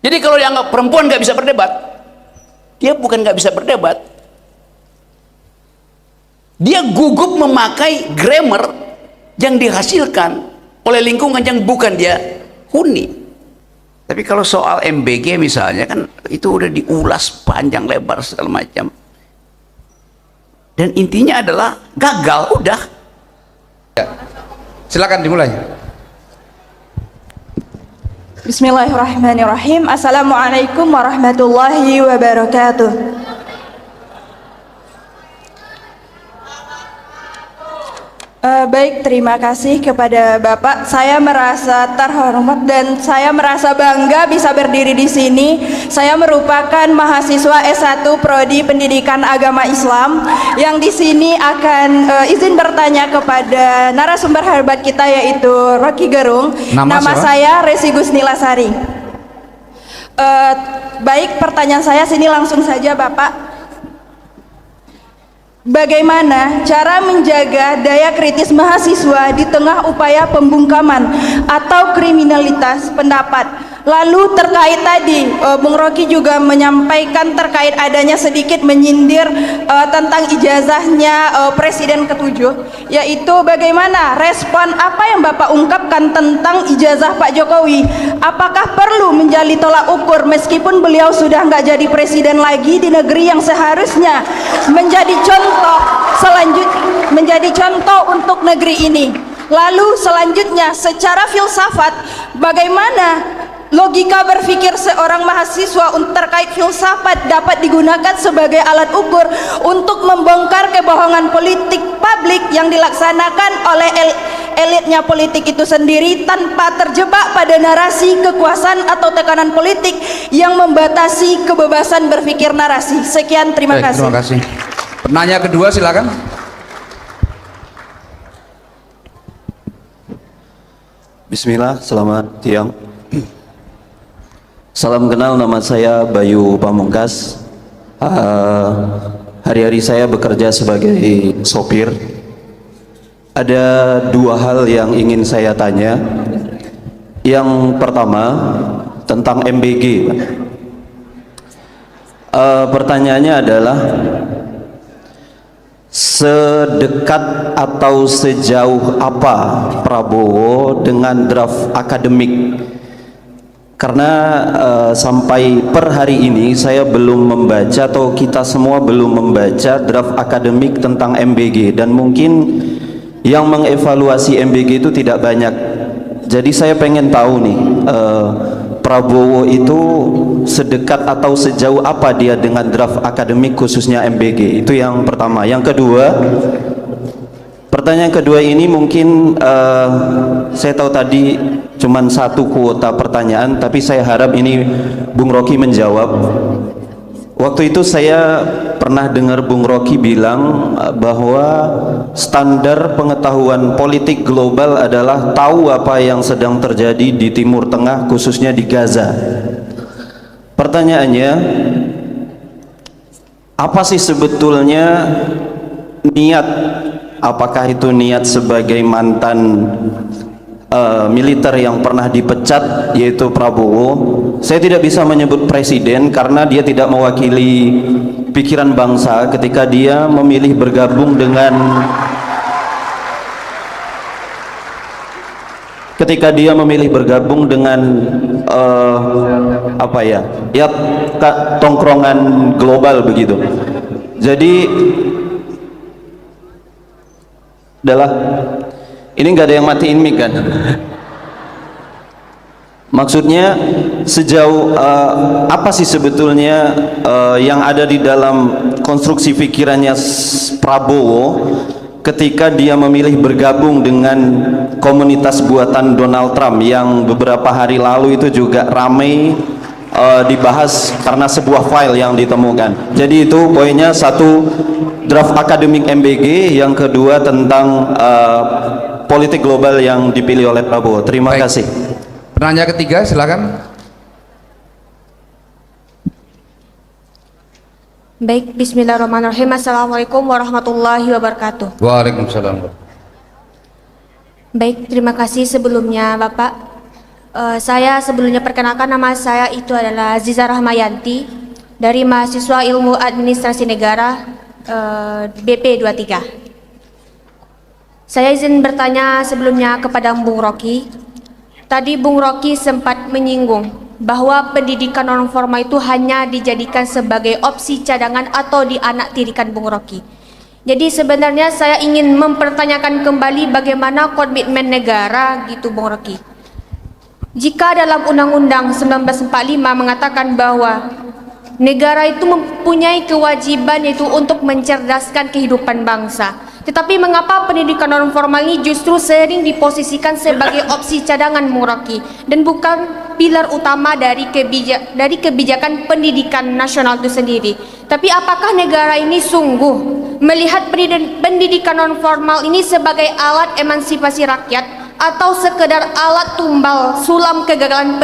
Jadi kalau dianggap perempuan nggak bisa berdebat, dia bukan nggak bisa berdebat, dia gugup memakai grammar yang dihasilkan oleh lingkungan yang bukan dia huni. Tapi kalau soal MBG misalnya kan itu udah diulas panjang lebar segala macam, dan intinya adalah gagal udah. Ya. Silakan dimulai. Bismillahirrahmanirrahim. Assalamualaikum warahmatullahi wabarakatuh. Baik, terima kasih kepada Bapak. Saya merasa terhormat dan saya merasa bangga bisa berdiri di sini. Saya merupakan mahasiswa S1 Prodi Pendidikan Agama Islam yang di sini akan izin bertanya kepada narasumber hebat kita, yaitu Rocky Gerung. Nama saya Resi Gusnilasari. Baik, pertanyaan saya sini langsung saja, Bapak. Bagaimana cara menjaga daya kritis mahasiswa di tengah upaya pembungkaman atau kriminalitas pendapat? Lalu terkait tadi, Bung Rocky juga menyampaikan terkait adanya sedikit menyindir tentang ijazahnya Presiden ke-7, yaitu bagaimana respon apa yang Bapak ungkapkan tentang ijazah Pak Jokowi? Apakah perlu menjadi tolak ukur meskipun beliau sudah nggak jadi presiden lagi di negeri yang seharusnya menjadi contoh untuk negeri ini? Lalu selanjutnya, secara filsafat, bagaimana logika berpikir seorang mahasiswa terkait filsafat dapat digunakan sebagai alat ukur untuk membongkar kebohongan politik publik yang dilaksanakan oleh elitnya politik itu sendiri tanpa terjebak pada narasi kekuasaan atau tekanan politik yang membatasi kebebasan berpikir narasi? Sekian, terima kasih. Terima kasih. Penanya kedua silakan. Bismillah, selamat siang. Salam kenal, nama saya Bayu Pamungkas. Hari-hari saya bekerja sebagai sopir. Ada dua hal yang ingin saya tanya. Yang pertama tentang MBG. Pertanyaannya adalah, sedekat atau sejauh apa Prabowo dengan draft akademik? Karena sampai per hari ini saya belum membaca, atau kita semua belum membaca draft akademik tentang MBG, dan mungkin yang mengevaluasi MBG itu tidak banyak. Jadi saya pengen tahu nih, Prabowo itu sedekat atau sejauh apa dia dengan draft akademik khususnya MBG? Itu yang pertama. Yang kedua, pertanyaan kedua ini mungkin saya tahu tadi cuman satu kuota pertanyaan, tapi saya harap ini Bung Rocky menjawab. Waktu itu saya pernah dengar Bung Rocky bilang bahwa standar pengetahuan politik global adalah tahu apa yang sedang terjadi di Timur Tengah, khususnya di Gaza. Pertanyaannya, apa sih sebetulnya niat? Apakah itu niat sebagai mantan militer yang pernah dipecat, yaitu Prabowo? Saya tidak bisa menyebut presiden karena dia tidak mewakili pikiran bangsa ketika dia memilih bergabung dengan apa ya tongkrongan global begitu. Jadi adalah ini nggak ada yang matiin mic kan? Maksudnya sejauh apa sih sebetulnya yang ada di dalam konstruksi pikirannya Prabowo ketika dia memilih bergabung dengan komunitas buatan Donald Trump yang beberapa hari lalu itu juga ramai dibahas karena sebuah file yang ditemukan. Jadi itu poinnya, satu draft akademik MBG, yang kedua tentang politik global yang dipilih oleh Prabowo. Terima kasih. Penanya ketiga silakan. Baik, bismillahirrahmanirrahim. Assalamualaikum warahmatullahi wabarakatuh. Waalaikumsalam. Baik, terima kasih sebelumnya Bapak. Saya sebelumnya perkenalkan, nama saya itu adalah Aziza Rahmayanti dari mahasiswa Ilmu Administrasi Negara BP 23. Saya izin bertanya sebelumnya kepada Bung Rocky. Tadi Bung Rocky sempat menyinggung bahwa pendidikan non formal itu hanya dijadikan sebagai opsi cadangan atau dianaktirikan Bung Rocky. Jadi sebenarnya saya ingin mempertanyakan kembali bagaimana komitmen negara gitu Bung Rocky. Jika dalam Undang-Undang 1945 mengatakan bahwa negara itu mempunyai kewajiban yaitu untuk mencerdaskan kehidupan bangsa. Tetapi mengapa pendidikan non formal ini justru sering diposisikan sebagai opsi cadangan Bung Rocky dan bukan pilar utama dari kebijakan pendidikan nasional itu sendiri? Tapi apakah negara ini sungguh melihat pendidikan non formal ini sebagai alat emansipasi rakyat atau sekedar alat tumbal sulam kegagalan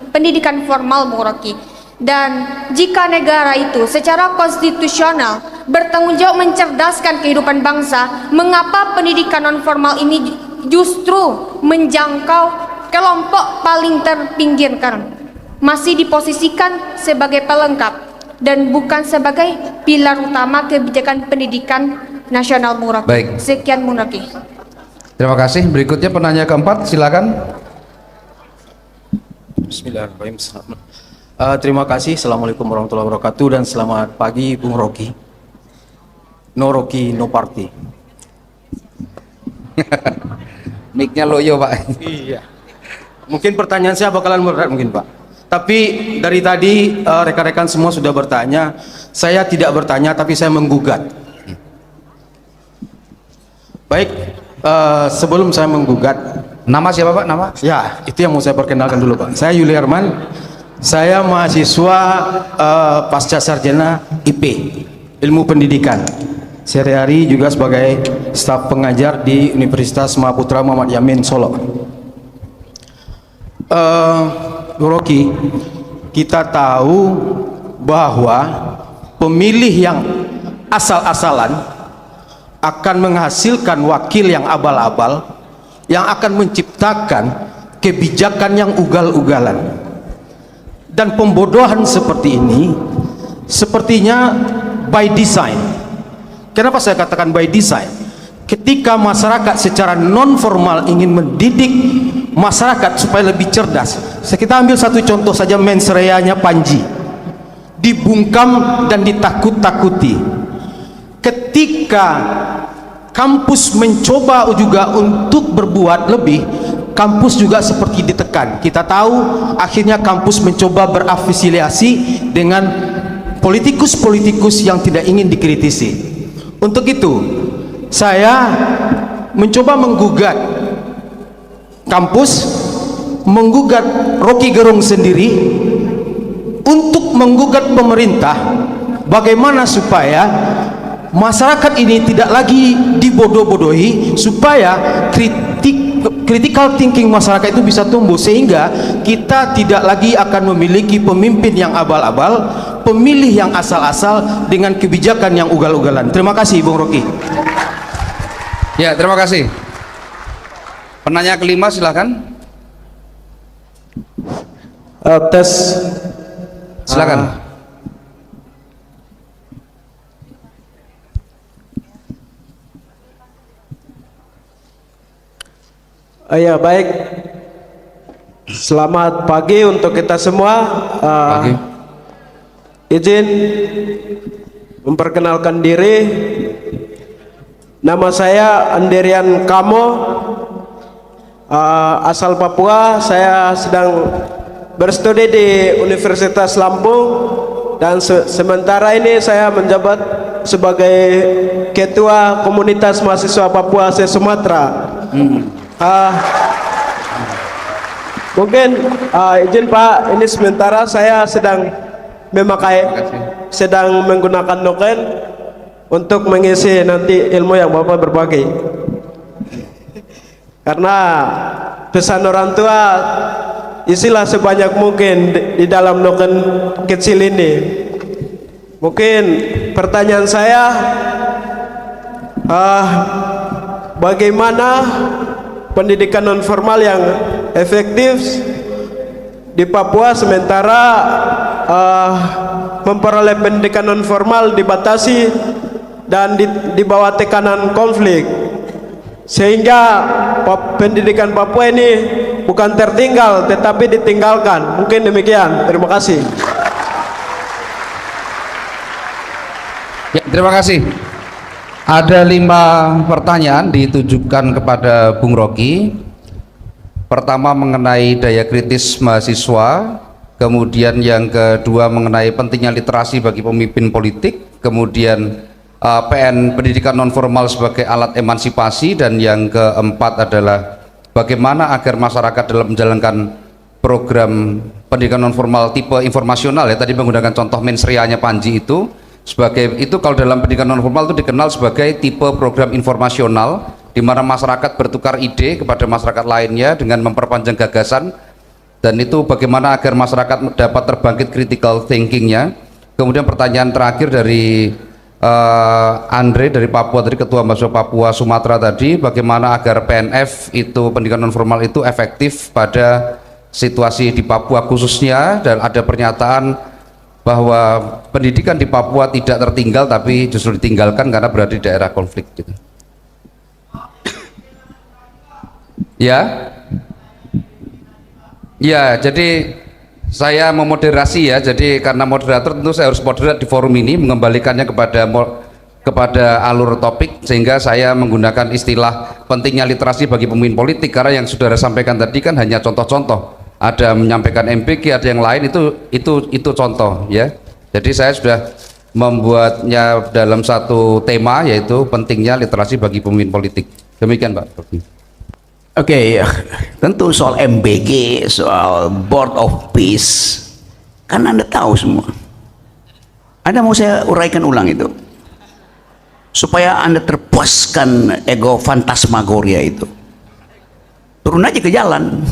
pendidikan formal Bung Rocky? Dan jika negara itu secara konstitusional bertanggung jawab mencerdaskan kehidupan bangsa, mengapa pendidikan non formal ini justru menjangkau kelompok paling terpinggirkan, masih diposisikan sebagai pelengkap dan bukan sebagai pilar utama kebijakan pendidikan nasional Bung Rocky? Baik. Sekian Bung Rocky. Terima kasih. Berikutnya penanya keempat, silakan. Bismillahirrahmanirrahim. Terima kasih. Assalamualaikum warahmatullahi wabarakatuh dan selamat pagi Bung Rocky. No Rocky, no party. Mic-nya loyo, Pak. Iya. Mungkin pertanyaan saya bakalan berat mungkin, Pak. Tapi dari tadi rekan-rekan semua sudah bertanya. Saya tidak bertanya, tapi saya menggugat. Baik, sebelum saya menggugat, Nama siapa, Pak? Nama? ya itu yang mau saya perkenalkan dulu, Pak. Saya Yuli Herman. Saya mahasiswa pasca sarjana IP, Ilmu Pendidikan. Sehari-hari juga sebagai staf pengajar di Universitas Mahaputra Muhammad Yamin Solo. Bu Rocky, kita tahu bahwa pemilih yang asal-asalan akan menghasilkan wakil yang abal-abal, yang akan menciptakan kebijakan yang ugal-ugalan. Dan pembodohan seperti ini sepertinya by design. Kenapa saya katakan by design? Ketika masyarakat secara non formal ingin mendidik masyarakat supaya lebih cerdas, kita ambil satu contoh saja, mensreanya Panji dibungkam dan ditakut-takuti. Ketika kampus mencoba juga untuk berbuat lebih, kampus juga seperti ditekan. Kita tahu akhirnya kampus mencoba berafiliasi dengan politikus-politikus yang tidak ingin dikritisi. Untuk itu saya mencoba menggugat kampus, menggugat Rocky Gerung sendiri, untuk menggugat pemerintah bagaimana supaya masyarakat ini tidak lagi dibodoh-bodohi, supaya critical thinking masyarakat itu bisa tumbuh, sehingga kita tidak lagi akan memiliki pemimpin yang abal-abal, pemilih yang asal-asal dengan kebijakan yang ugal-ugalan. Terima kasih Bung Rocky. Ya, terima kasih. Penanya kelima, silakan. Tes. Silakan. Ya baik. Selamat pagi untuk kita semua. Pagi. Izin memperkenalkan diri. Nama saya Anderian Kamo, asal Papua. Saya sedang berstudi di Universitas Lampung dan sementara ini saya menjabat sebagai Ketua Komunitas Mahasiswa Papua se-Sumatera. Mungkin izin Pak, ini sementara saya sedang menggunakan noken untuk mengisi nanti ilmu yang Bapak berbagi. Karena pesan orang tua isilah sebanyak mungkin di dalam noken kecil ini. Mungkin pertanyaan saya, bagaimana pendidikan non formal yang efektif di Papua, sementara memperoleh pendidikan non formal dibatasi dan di bawah tekanan konflik, sehingga pendidikan Papua ini bukan tertinggal tetapi ditinggalkan. Mungkin demikian. Terima kasih. Ya, terima kasih. Ada 5 pertanyaan ditujukan kepada Bung Rocky. Pertama mengenai daya kritis mahasiswa, kemudian yang kedua mengenai pentingnya literasi bagi pemimpin politik, kemudian pendidikan non formal sebagai alat emansipasi, dan yang keempat adalah bagaimana agar masyarakat dalam menjalankan program pendidikan non formal tipe informasional, ya tadi menggunakan contoh mensrianya Panji itu. Sebagai itu, kalau dalam pendidikan non formal itu dikenal sebagai tipe program informasional, di mana masyarakat bertukar ide kepada masyarakat lainnya dengan memperpanjang gagasan, dan itu bagaimana agar masyarakat dapat terbangkit critical thinkingnya. Kemudian pertanyaan terakhir dari Andre dari Papua tadi, Ketua Mahasiswa Papua Sumatera tadi, bagaimana agar PNF itu pendidikan non formal itu efektif pada situasi di Papua khususnya, dan ada pernyataan bahwa pendidikan di Papua tidak tertinggal tapi justru ditinggalkan karena berada di daerah konflik gitu. Ya, jadi saya memoderasi ya. Jadi karena moderator tentu saya harus moderat di forum ini, mengembalikannya kepada alur topik, sehingga saya menggunakan istilah pentingnya literasi bagi pemimpin politik, karena yang saudara sampaikan tadi kan hanya contoh-contoh. Ada menyampaikan MPG, ada yang lain, itu contoh ya. Jadi saya sudah membuatnya dalam satu tema, yaitu pentingnya literasi bagi pemimpin politik. Demikian Pak. Oke, tentu soal MBG, soal Board of Peace, kan Anda tahu semua. Anda mau saya uraikan ulang itu, supaya Anda terpuaskan ego fantasmagoria itu. Turun aja ke jalan.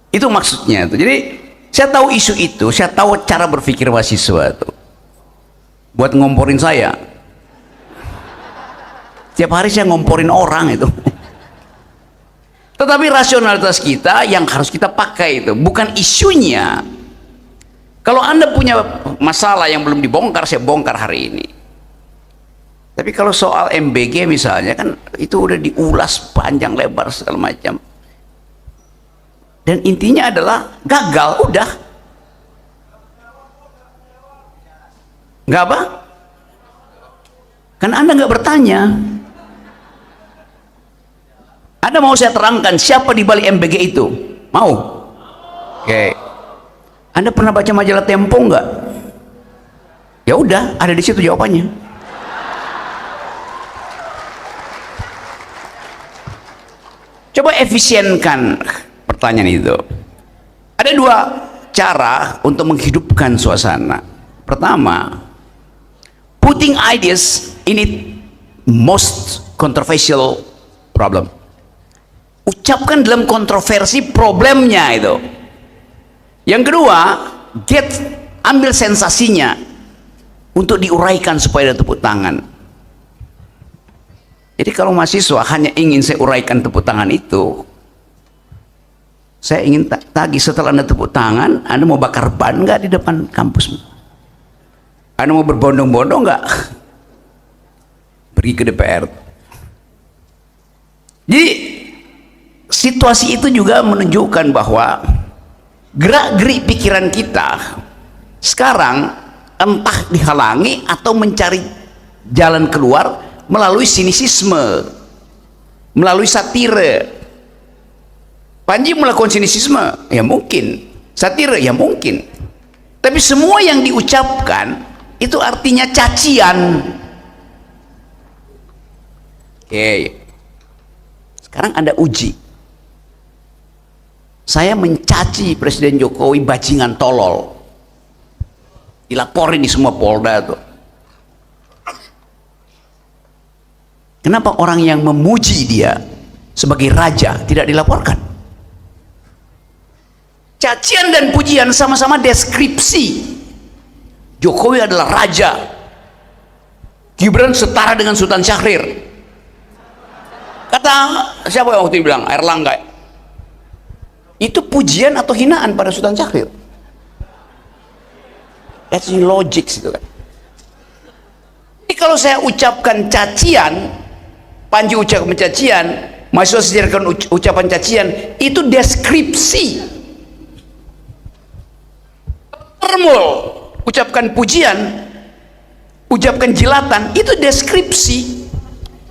Itu maksudnya itu. Jadi saya tahu isu itu, saya tahu cara berpikir mahasiswa itu. Buat ngomporin saya. Tiap hari saya ngomporin orang itu. Tetapi rasionalitas kita yang harus kita pakai itu, bukan isunya. Kalau Anda punya masalah yang belum dibongkar, saya bongkar hari ini. Tapi kalau soal MBG misalnya, kan itu udah diulas panjang lebar segala macam. Dan intinya adalah gagal, udah. Nggak apa? Kan Anda nggak bertanya. Anda mau saya terangkan siapa di balik MBG itu? Mau? Oke. Anda pernah baca majalah Tempo nggak? Ya udah, ada di situ jawabannya. Coba efisienkan pertanyaan itu. Ada 2 cara untuk menghidupkan suasana. Pertama, putting ideas in it most controversial problem. Ucapkan dalam kontroversi problemnya itu. Yang kedua, ambil sensasinya untuk diuraikan supaya ada tepuk tangan. Jadi kalau mahasiswa hanya ingin saya uraikan tepuk tangan itu, saya ingin tagih, setelah Anda tepuk tangan, Anda mau bakar ban nggak di depan kampus? Anda mau berbondong-bondong nggak? Pergi ke DPR. Jadi situasi itu juga menunjukkan bahwa gerak-gerik pikiran kita sekarang entah dihalangi atau mencari jalan keluar melalui sinisisme, melalui satire. Panji melakukan sinisisme, ya mungkin. Satire, ya mungkin. Tapi semua yang diucapkan itu artinya cacian. Oke. Sekarang Anda uji. Saya mencaci Presiden Jokowi bajingan tolol. Dilaporin di semua Polda tuh. Kenapa orang yang memuji dia sebagai raja tidak dilaporkan? Cacian dan pujian sama-sama deskripsi. Jokowi adalah raja, Gibran setara dengan Sultan Syahrir. Kata siapa yang waktu itu bilang? Erlangga. itu pujian atau hinaan pada Sultan Syahrir? That's logic itu kan. Jadi kalau saya ucapkan cacian, Panji ucapkan cacian, mahasiswa sejarahkan ucapan cacian, itu deskripsi. Termul ucapkan pujian, ucapkan jilatan, itu deskripsi.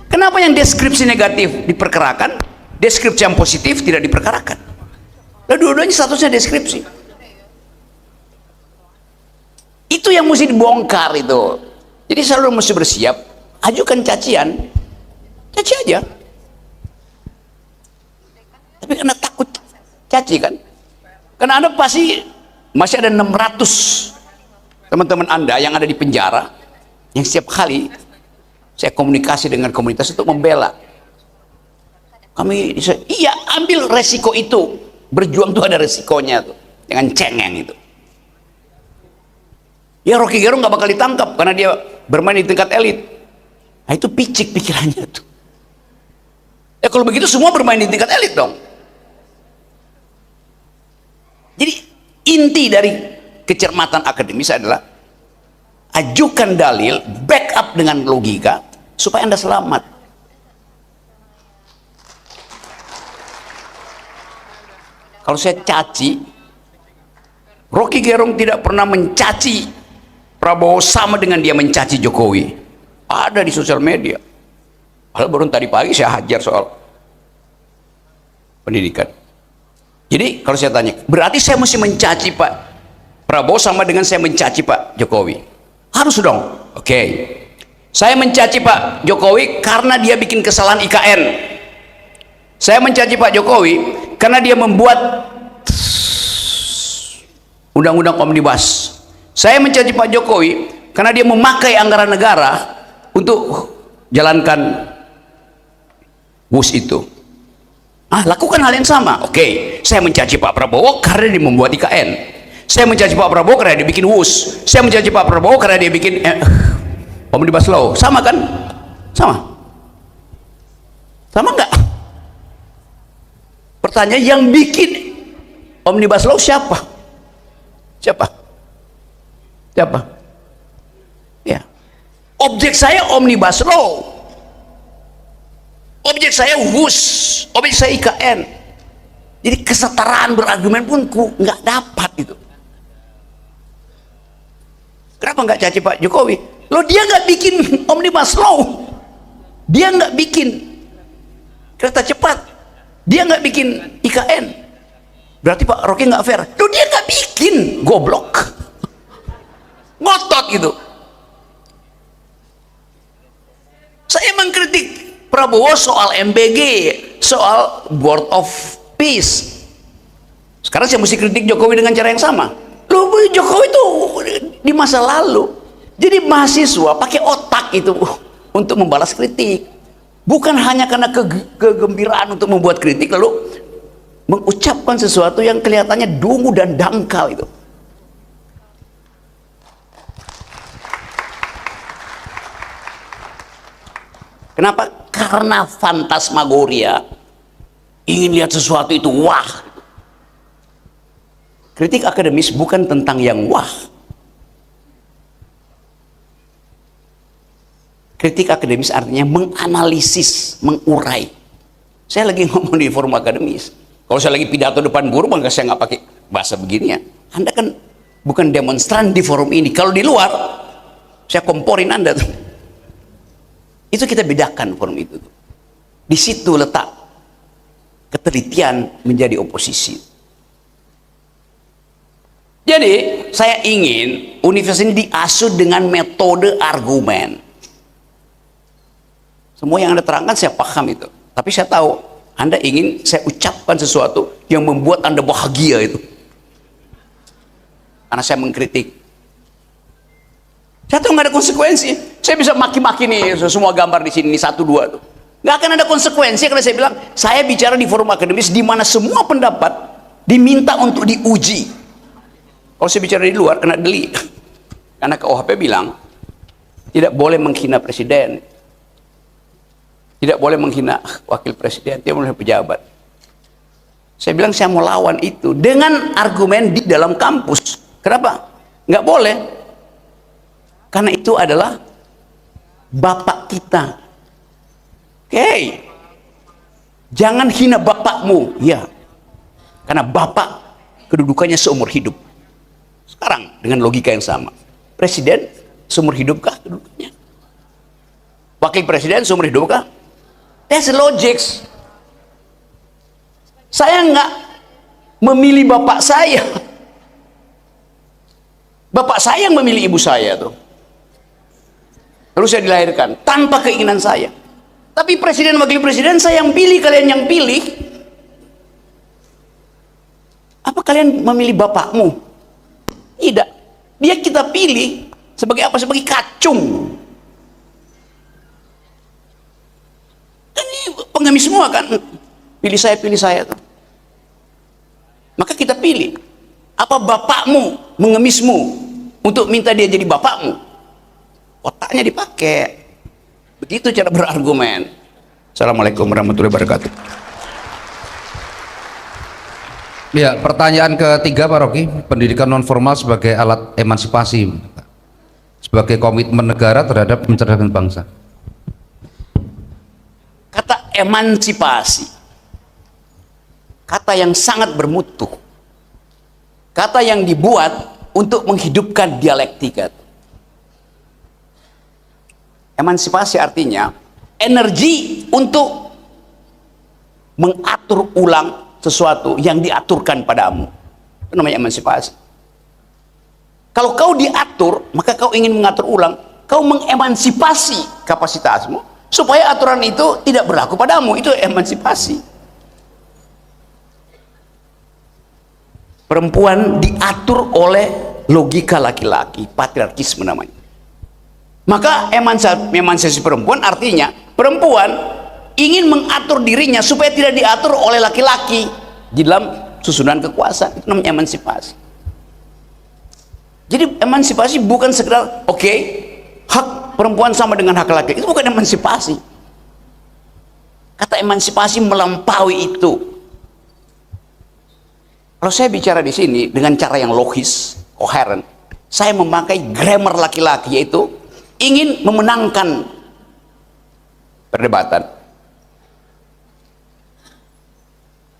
Kenapa yang deskripsi negatif diperkarakan, deskripsi yang positif tidak diperkarakan? Lalu dua-duanya statusnya deskripsi. Itu yang mesti dibongkar itu. Jadi selalu mesti bersiap, ajukan cacian, caci aja. Tapi karena takut caci kan, karena Anda pasti masih ada 600 teman-teman Anda yang ada di penjara, yang setiap kali saya komunikasi dengan komunitas untuk membela. Kami, iya, ambil resiko itu, berjuang tuh ada resikonya tuh, dengan cengeng itu. Ya Rocky Gerung nggak bakal ditangkap karena dia bermain di tingkat elit. Nah itu picik pikirannya tuh. Ya kalau begitu semua bermain di tingkat elit dong. Jadi inti dari kecermatan akademis adalah ajukan dalil, backup dengan logika supaya Anda selamat. Kalau saya caci, Rocky Gerung tidak pernah mencaci Prabowo sama dengan dia mencaci Jokowi. Ada di sosial media. Padahal baru tadi pagi saya hajar soal pendidikan. Jadi kalau saya tanya, berarti saya mesti mencaci Pak Prabowo sama dengan saya mencaci Pak Jokowi? Harus dong. Oke. Saya mencaci Pak Jokowi karena dia bikin kesalahan IKN. Saya mencaci Pak Jokowi karena dia membuat undang-undang omnibus. Saya mencaci Pak Jokowi karena dia memakai anggaran negara untuk jalankan WUS itu. Lakukan hal yang sama. Oke, saya mencaci Pak Prabowo karena dia membuat IKN. Saya mencaci Pak Prabowo karena dia bikin WUS. Saya mencaci Pak Prabowo karena dia bikin omnibus law. Sama kan? Sama. Sama enggak? Pertanyaan, yang bikin omnibus law siapa? Siapa? Ya. Objek saya omnibus law, objek saya WUS, objek saya IKN. Jadi kesetaraan berargumen pun nggak dapat itu. Kenapa nggak caci Pak Jokowi? Loh, dia nggak bikin omnibus law, dia nggak bikin kereta cepat, dia nggak bikin IKN. Berarti Pak Rocky nggak fair. Loh, dia nggak bikin, goblok. Ngotot gitu. Saya mengkritik Prabowo soal MBG, soal Board of Peace. Sekarang saya mesti kritik Jokowi dengan cara yang sama. Loh, Jokowi itu di masa lalu. Jadi mahasiswa pakai otak itu untuk membalas kritik. Bukan hanya karena kegembiraan untuk membuat kritik lalu mengucapkan sesuatu yang kelihatannya dungu dan dangkal itu. Kenapa? Karena fantasmagoria, ingin lihat sesuatu itu wah. Kritik akademis bukan tentang yang wah. Kritik akademis artinya menganalisis, mengurai. Saya lagi ngomong di forum akademis. Kalau saya lagi pidato depan guru, maka saya nggak pakai bahasa begini ya. Anda kan bukan demonstran di forum ini. Kalau di luar, saya komporin Anda tuh. Itu kita bedakan forum itu. Di situ letak ketelitian menjadi oposisi. Jadi saya ingin universitas ini diasuh dengan metode argumen. Semua yang Anda terangkan saya paham itu. Tapi saya tahu Anda ingin saya ucapkan sesuatu yang membuat Anda bahagia itu. Karena saya mengkritik. Saya tahu nggak ada konsekuensi. Saya bisa maki-maki nih semua gambar di sini, 1, 2 tuh. Nggak akan ada konsekuensi karena saya bilang saya bicara di forum akademis di mana semua pendapat diminta untuk diuji. Kalau saya bicara di luar kena delik. Karena KUHP bilang tidak boleh menghina presiden, tidak boleh menghina wakil presiden, tidak boleh pejabat. Saya bilang saya mau lawan itu dengan argumen di dalam kampus. Kenapa? Nggak boleh. Karena itu adalah bapak kita. Oke. Jangan hina bapakmu. Ya. Karena bapak kedudukannya seumur hidup. Sekarang dengan logika yang sama. Presiden seumur hidupkah kedudukannya? Wakil presiden seumur hidupkah? That's logic. Saya nggak memilih bapak saya. Bapak saya yang memilih ibu saya tuh. Lalu saya dilahirkan tanpa keinginan saya. Tapi presiden wakil presiden saya yang pilih, kalian yang pilih. Apa kalian memilih bapakmu? Tidak. Dia kita pilih sebagai apa? Sebagai kacung. Kan ini pengemis semua kan. Pilih saya tuh. Maka kita pilih. Apa bapakmu mengemismu untuk minta dia jadi bapakmu? Otaknya dipakai. Begitu cara berargumen. Assalamualaikum warahmatullahi wabarakatuh. Ya, pertanyaan ketiga Pak Rocky, pendidikan non formal sebagai alat emansipasi, sebagai komitmen negara terhadap mencerdaskan bangsa. Kata emansipasi, kata yang sangat bermutu, kata yang dibuat untuk menghidupkan dialektika. Emansipasi artinya energi untuk mengatur ulang sesuatu yang diaturkan padamu. Itu namanya emansipasi. Kalau kau diatur, maka kau ingin mengatur ulang, kau mengemansipasi kapasitasmu supaya aturan itu tidak berlaku padamu. Itu emansipasi. Perempuan diatur oleh logika laki-laki, patriarkisme namanya. Maka emansipasi perempuan artinya perempuan ingin mengatur dirinya supaya tidak diatur oleh laki-laki di dalam susunan kekuasaan. Itu namanya emansipasi. Jadi emansipasi bukan sekedar hak perempuan sama dengan hak laki. Itu bukan emansipasi. Kata emansipasi melampaui itu. Kalau saya bicara di sini dengan cara yang logis, koheren, saya memakai grammar laki-laki, yaitu ingin memenangkan perdebatan.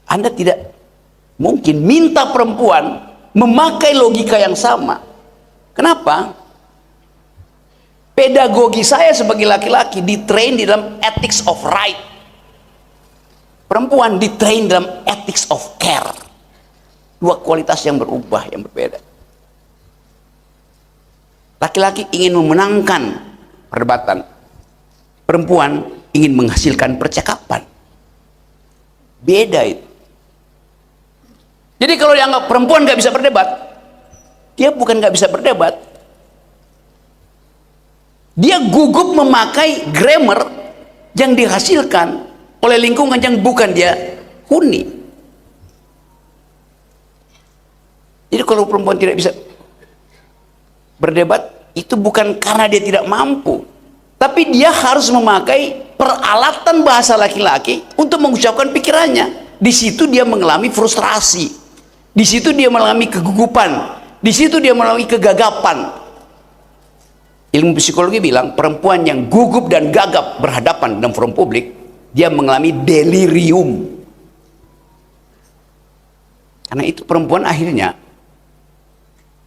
Anda tidak mungkin minta perempuan memakai logika yang sama. Kenapa? Pedagogi saya sebagai laki-laki ditrain di dalam ethics of right. Perempuan ditrain dalam ethics of care. Dua kualitas yang berubah, yang berbeda. Laki-laki ingin memenangkan perdebatan. Perempuan ingin menghasilkan percakapan. Beda itu. Jadi kalau dianggap perempuan nggak bisa berdebat, dia bukan nggak bisa berdebat. Dia gugup memakai grammar yang dihasilkan oleh lingkungan yang bukan dia huni. Jadi kalau perempuan tidak bisa berdebat, itu bukan karena dia tidak mampu, tapi dia harus memakai peralatan bahasa laki-laki untuk mengucapkan pikirannya. Di situ dia mengalami frustrasi, di situ dia mengalami kegugupan, di situ dia mengalami kegagapan. Ilmu psikologi bilang perempuan yang gugup dan gagap berhadapan dalam forum publik, dia mengalami delirium. Karena itu perempuan akhirnya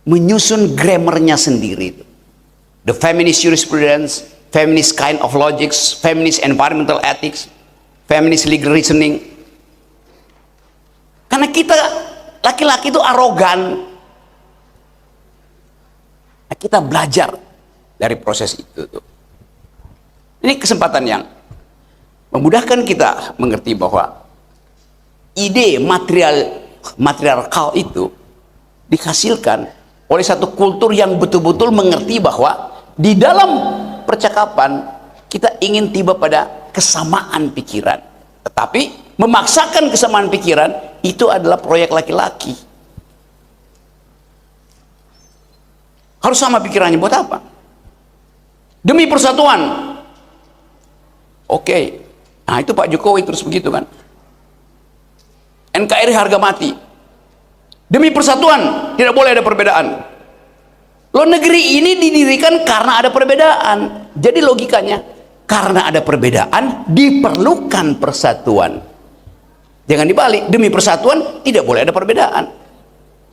menyusun grammarnya sendiri. The feminist jurisprudence, feminist kind of logics, feminist environmental ethics, feminist legal reasoning. Karena kita laki-laki itu arogan. Nah, kita belajar dari proses itu tuh. Ini kesempatan yang memudahkan kita mengerti bahwa ide material itu dihasilkan oleh satu kultur yang betul-betul mengerti bahwa di dalam percakapan kita ingin tiba pada kesamaan pikiran, tetapi memaksakan kesamaan pikiran itu adalah proyek laki-laki. Harus sama pikirannya buat apa? Demi persatuan. Oke. Nah itu Pak Jokowi terus begitu kan. NKRI harga mati. Demi persatuan, tidak boleh ada perbedaan. Loh, negeri ini didirikan karena ada perbedaan. Jadi logikanya, karena ada perbedaan, diperlukan persatuan. Jangan dibalik, demi persatuan tidak boleh ada perbedaan.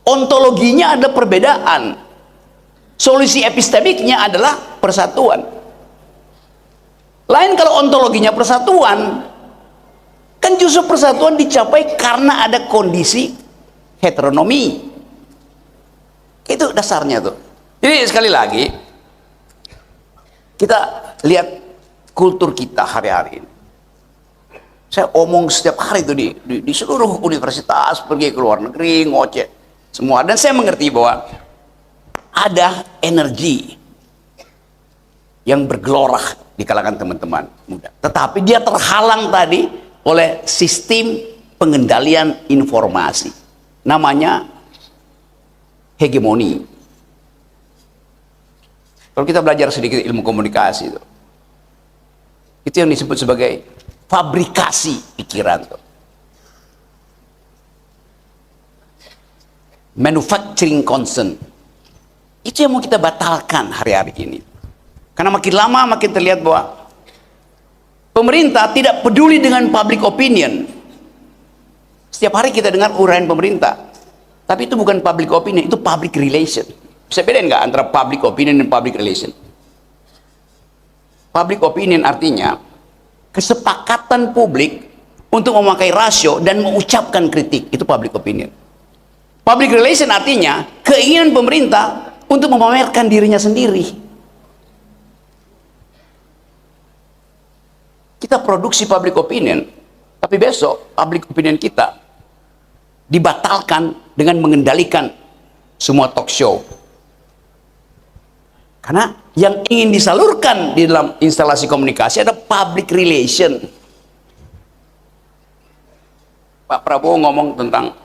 Ontologinya ada perbedaan. Solusi epistemiknya adalah persatuan. Lain kalau ontologinya persatuan, kan justru persatuan dicapai karena ada kondisi heteronomi. Itu dasarnya tuh. Jadi sekali lagi, kita lihat kultur kita hari-hari ini. Saya omong setiap hari itu di seluruh universitas, pergi ke luar negeri, ngoceh semua, dan saya mengerti bahwa ada energi yang bergelora di kalangan teman-teman muda. Tetapi dia terhalang tadi oleh sistem pengendalian informasi. Namanya hegemoni. Kalau kita belajar sedikit ilmu komunikasi itu yang disebut sebagai fabrikasi pikiran tuh. Manufacturing concern. Itu yang mau kita batalkan hari-hari ini. Karena makin lama makin terlihat bahwa pemerintah tidak peduli dengan public opinion. Setiap hari kita dengar uraian pemerintah, tapi itu bukan public opinion, itu public relation. Bisa bedain nggak antara public opinion dan public relation? Public opinion artinya kesepakatan publik untuk memakai rasio dan mengucapkan kritik, itu public opinion. Public relation artinya keinginan pemerintah untuk memamerkan dirinya sendiri. Kita produksi public opinion, tapi besok public opinion kita dibatalkan dengan mengendalikan semua talk show. Karena yang ingin disalurkan di dalam instalasi komunikasi ada public relation. Pak Prabowo ngomong tentang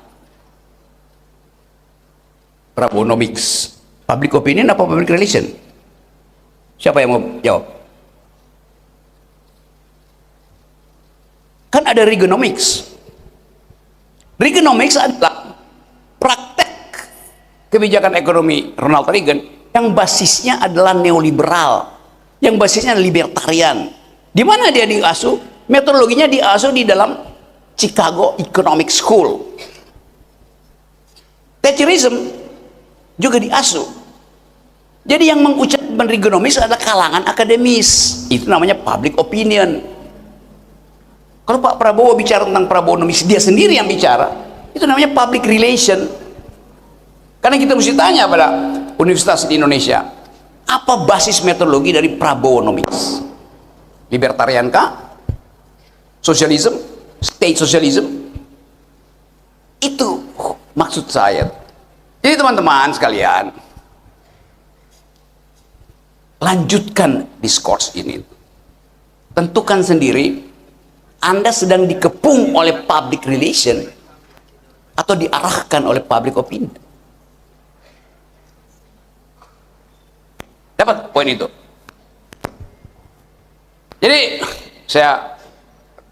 Prabowonomics. Public opinion apa public relation? Siapa yang mau jawab? Kan ada Reaganomics. Reaganomics adalah praktek kebijakan ekonomi Ronald Reagan yang basisnya adalah neoliberal, yang basisnya libertarian. Di mana dia diasuh? Metodologinya diasuh di dalam Chicago Economic School. Thatcherism juga diasuh. Jadi yang mengucapkan Reaganomics adalah kalangan akademis. Itu namanya public opinion. Kalau Pak Prabowo bicara tentang Prabowonomics, dia sendiri yang bicara, itu namanya public relation. Karena kita mesti tanya pada universitas di Indonesia, apa basis metodologi dari Prabowonomics? Libertarian kah? Sosialisme? State socialism? Itu maksud saya. Jadi teman-teman sekalian, lanjutkan diskurs ini. Tentukan sendiri, Anda sedang dikepung oleh public relation atau diarahkan oleh public opinion. Dapat poin itu? Jadi saya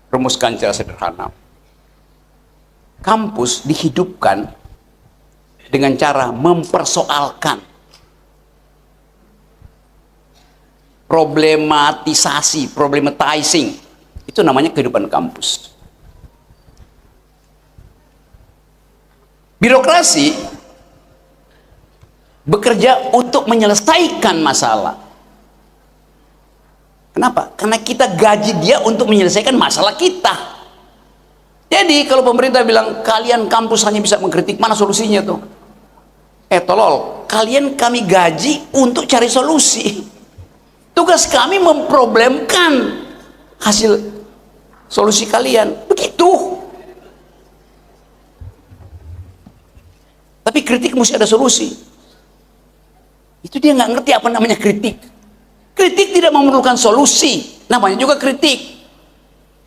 rumuskan secara sederhana. Kampus dihidupkan dengan cara mempersoalkan, problematizing. Itu namanya kehidupan kampus. Birokrasi bekerja untuk menyelesaikan masalah. Kenapa? Karena kita gaji dia untuk menyelesaikan masalah kita. Jadi kalau pemerintah bilang kalian kampus hanya bisa mengkritik, mana solusinya tuh? Tolol, kalian kami gaji untuk cari solusi. Tugas kami memproblemkan hasil solusi kalian. Begitu. Tapi kritik mesti ada solusi. Itu dia nggak ngerti apa namanya kritik. Kritik tidak memerlukan solusi, namanya juga kritik.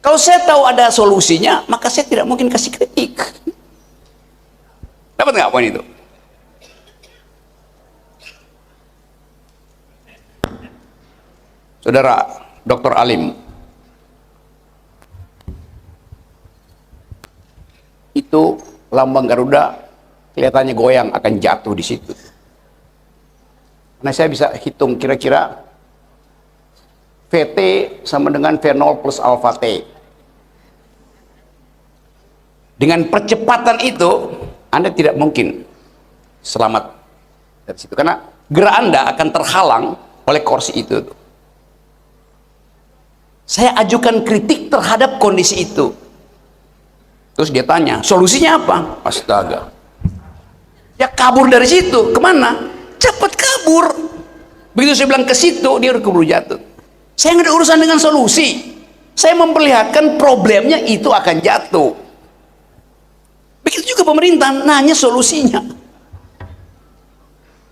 Kalau saya tahu ada solusinya, maka saya tidak mungkin kasih kritik. Dapat nggak poin itu? Saudara Dr. Alim itu lambang Garuda kelihatannya goyang, akan jatuh di situ. Nah, saya bisa hitung kira-kira VT sama dengan V0 plus alfa T. Dengan percepatan itu, Anda tidak mungkin selamat dari situ. Karena gerak Anda akan terhalang oleh kursi itu. Saya ajukan kritik terhadap kondisi itu. Terus dia tanya, solusinya apa? Astaga. Ya kabur dari situ. Kemana? Cepat kabur. Begitu saya bilang ke situ, dia udah keburu jatuh. Saya nggak ada urusan dengan solusi. Saya memperlihatkan problemnya itu akan jatuh. Begitu juga pemerintah nanya solusinya.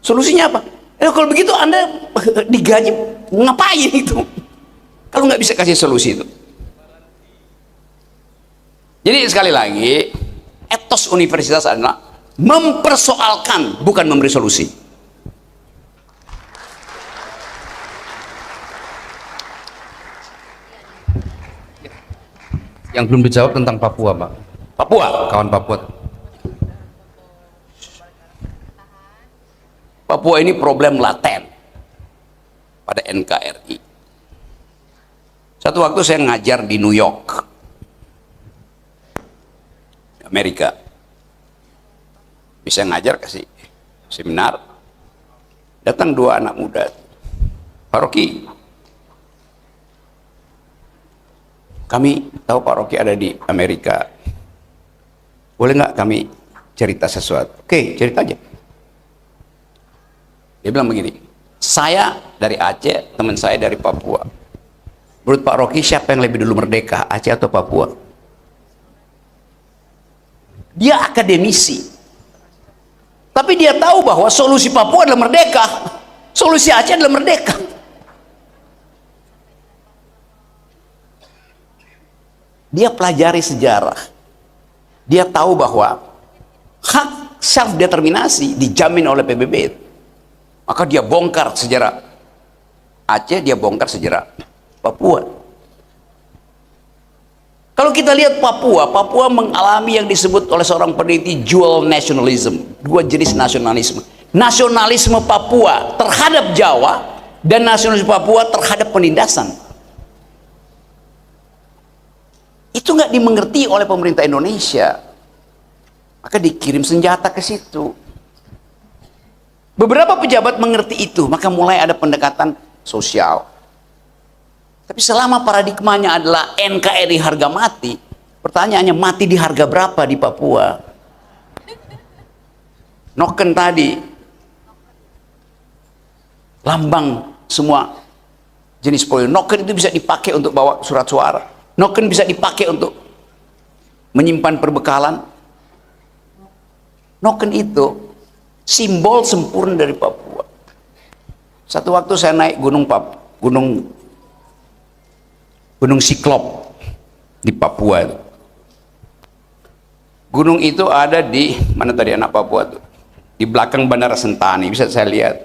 Solusinya apa? Kalau begitu Anda digaji ngapain itu? Kalau nggak bisa kasih solusi itu. Jadi sekali lagi, etos universitas adalah mempersoalkan, bukan memberi solusi. Yang belum dijawab tentang Papua, Pak. Papua. Kawan Papua. Papua ini problem laten pada NKRI. Satu waktu saya ngajar di New York, Amerika. Bisa ngajar, kasih seminar. Datang dua anak muda. Pak Rocky, kami tahu Pak Rocky ada di Amerika. Boleh nggak kami cerita sesuatu? Oke, cerita aja. Dia bilang begini, saya dari Aceh, teman saya dari Papua. Menurut Pak Rocky, siapa yang lebih dulu merdeka, Aceh atau Papua? Dia akademisi. Tapi dia tahu bahwa solusi Papua adalah merdeka. Solusi Aceh adalah merdeka. Dia pelajari sejarah. Dia tahu bahwa hak self determinasi dijamin oleh PBB. Maka dia bongkar sejarah Aceh, dia bongkar sejarah Papua. Kalau kita lihat Papua, Papua mengalami yang disebut oleh seorang peneliti dual nationalism, dua jenis nasionalisme. Nasionalisme Papua terhadap Jawa dan nasionalisme Papua terhadap penindasan. Itu nggak dimengerti oleh pemerintah Indonesia, maka dikirim senjata ke situ. Beberapa pejabat mengerti itu, maka mulai ada pendekatan sosial. Tapi selama paradigmanya adalah NKRI harga mati, pertanyaannya mati di harga berapa di Papua? Noken tadi, lambang semua jenis polio. Noken itu bisa dipakai untuk bawa surat suara. Noken bisa dipakai untuk menyimpan perbekalan. Noken itu simbol sempurna dari Papua. Satu waktu saya naik Gunung Siklop di Papua itu. Gunung itu ada di mana tadi anak Papua tuh? Di belakang Bandara Sentani, bisa saya lihat.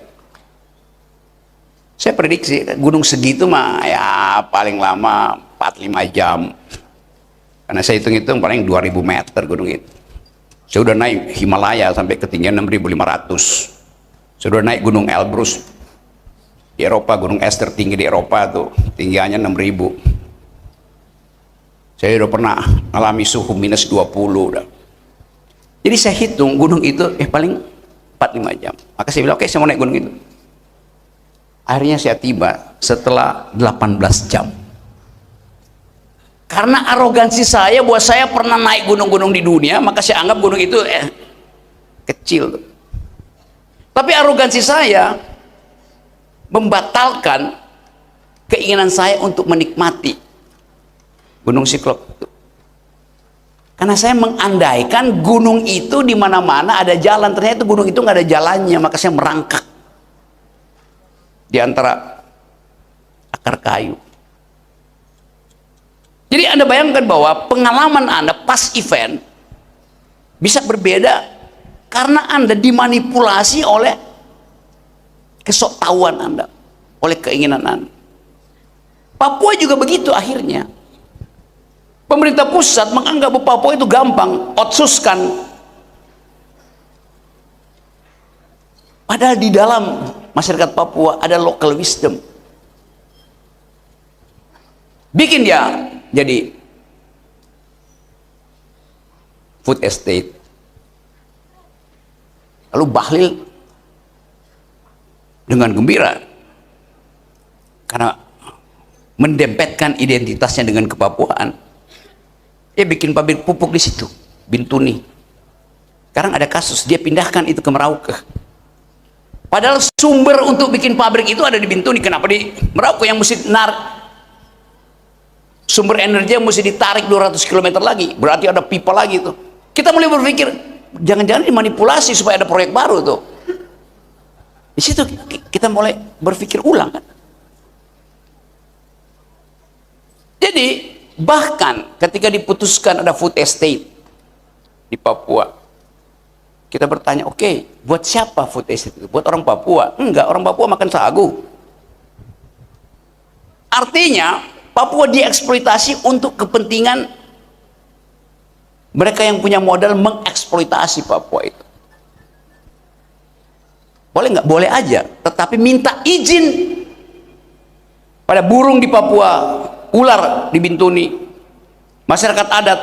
Saya prediksi gunung segitu mah ya paling lama 4-5 jam. Karena saya hitung-hitung paling 2000 meter gunung itu. Saya udah naik Himalaya sampai ketinggian 6500. Saya udah naik Gunung Elbrus di Eropa, gunung es tertinggi di Eropa tuh, tinggiannya 6000. Saya udah pernah alami suhu minus 20 udah. Jadi saya hitung gunung itu paling 4-5 jam. Maka saya bilang, oke, saya mau naik gunung itu. Akhirnya saya tiba setelah 18 jam. Karena arogansi saya bahwa saya pernah naik gunung-gunung di dunia, maka saya anggap gunung itu kecil. Tapi arogansi saya membatalkan keinginan saya untuk menikmati Gunung Siklop itu. Karena saya mengandaikan gunung itu di mana-mana ada jalan, ternyata gunung itu nggak ada jalannya, maka saya merangkak di antara akar kayu. Jadi Anda bayangkan bahwa pengalaman Anda pas event bisa berbeda karena Anda dimanipulasi oleh kesoktahuan Anda, oleh keinginan Anda. Papua juga begitu akhirnya. Pemerintah pusat menganggap Papua itu gampang, otsuskan Padahal di dalam masyarakat Papua ada local wisdom. Bikin dia jadi food estate. Lalu Bahlil dengan gembira karena mendempetkan identitasnya dengan kepapuaan, dia bikin pabrik pupuk di situ, Bintuni. Sekarang ada kasus, dia pindahkan itu ke Merauke. Padahal sumber untuk bikin pabrik itu ada di Bintuni. Kenapa di Merauke yang mesti sumber energi yang mesti ditarik 200 km lagi? Berarti ada pipa lagi tuh. Kita mulai berpikir, jangan-jangan dimanipulasi supaya ada proyek baru tuh. Di situ kita mulai berpikir ulang kan. Jadi bahkan ketika diputuskan ada food estate di Papua, kita bertanya, oke, buat siapa food estate itu? Buat orang Papua? Enggak, orang Papua makan sagu. Artinya Papua dieksploitasi untuk kepentingan mereka yang punya modal mengeksploitasi Papua itu. Boleh nggak? Boleh aja, tetapi minta izin pada burung di Papua, ular di Bintuni, masyarakat adat.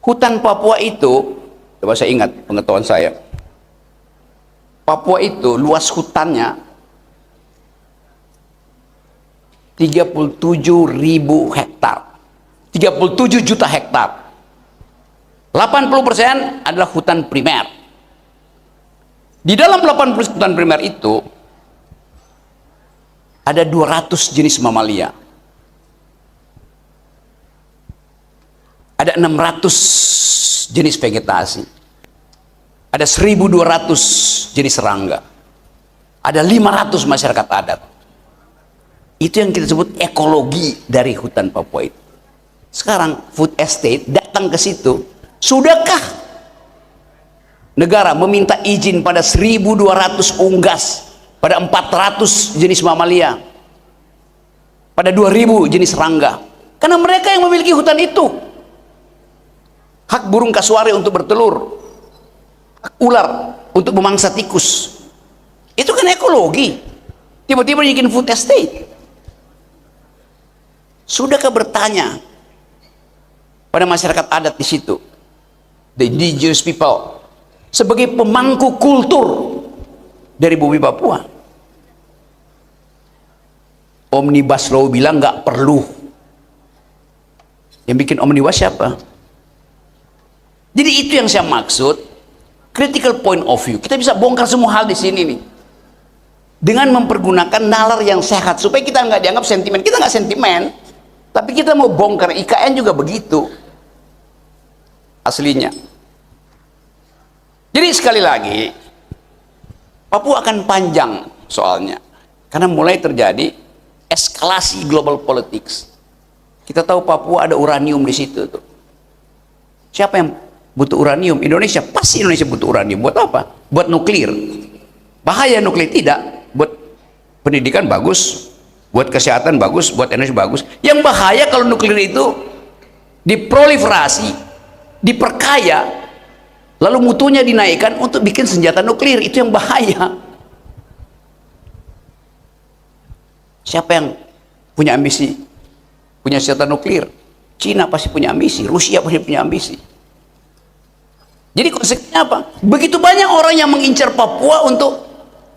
Hutan Papua itu, coba saya ingat pengetahuan saya, Papua itu luas hutannya 37.000 hektar, 37 juta hektar. 80% adalah hutan primer. Di dalam 80 hutan primer itu ada 200 jenis mamalia, ada 600 jenis vegetasi, ada 1.200 jenis serangga, ada 500 masyarakat adat. Itu yang kita sebut ekologi dari hutan Papua itu. Sekarang food estate datang ke situ. Sudahkah negara meminta izin pada 1.200 unggas, pada 400 jenis mamalia, pada 2.000 jenis serangga? Karena mereka yang memiliki hutan itu. Hak burung kasuari untuk bertelur, hak ular untuk memangsa tikus. Itu kan ekologi. Tiba-tiba bikin food estate. Sudahkah bertanya pada masyarakat adat di situ, the indigenous people, sebagai pemangku kultur dari bumi Papua? Omnibus Law bilang nggak perlu. Yang bikin omnibus siapa? Jadi itu yang saya maksud, critical point of view. Kita bisa bongkar semua hal di sini nih, dengan mempergunakan nalar yang sehat supaya kita nggak dianggap sentimen. Kita nggak sentimen, tapi kita mau bongkar. IKN juga begitu aslinya. Jadi sekali lagi, Papua akan panjang soalnya, karena mulai terjadi eskalasi global politics. Kita tahu Papua ada uranium di situ tuh. Siapa yang butuh uranium? Indonesia. Pasti Indonesia butuh uranium. Buat apa? Buat nuklir. Bahaya nuklir tidak. Buat pendidikan bagus, buat kesehatan bagus, buat energi bagus. Yang bahaya kalau nuklir itu diproliferasi, diperkaya, lalu mutunya dinaikkan untuk bikin senjata nuklir. Itu yang bahaya. Siapa yang punya ambisi punya senjata nuklir? Cina pasti punya ambisi, Rusia pasti punya ambisi. Jadi konsekuensinya apa? Begitu banyak orang yang mengincar Papua untuk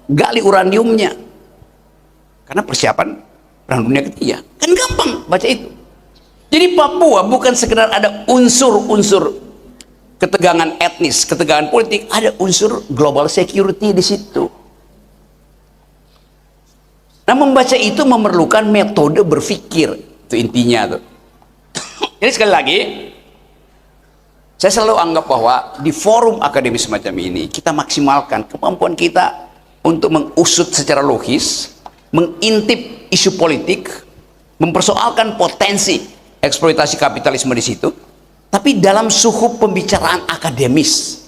gali uraniumnya, karena persiapan Perang Dunia Ketiga. Kan gampang baca itu. Jadi Papua bukan sekedar ada unsur-unsur ketegangan etnis, ketegangan politik, ada unsur global security di situ. Nah, membaca itu memerlukan metode berpikir, itu intinya tuh. Jadi sekali lagi, saya selalu anggap bahwa di forum akademis semacam ini kita maksimalkan kemampuan kita untuk mengusut secara logis, mengintip isu politik, mempersoalkan potensi eksploitasi kapitalisme di situ, tapi dalam suhu pembicaraan akademis.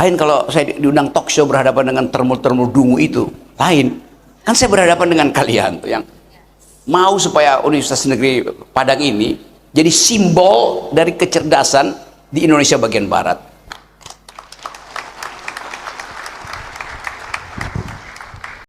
Lain kalau saya diundang talk show berhadapan dengan termul-termul dungu itu, lain. Kan saya berhadapan dengan kalian tuh yang mau supaya Universitas Negeri Padang ini jadi simbol dari kecerdasan di Indonesia bagian Barat.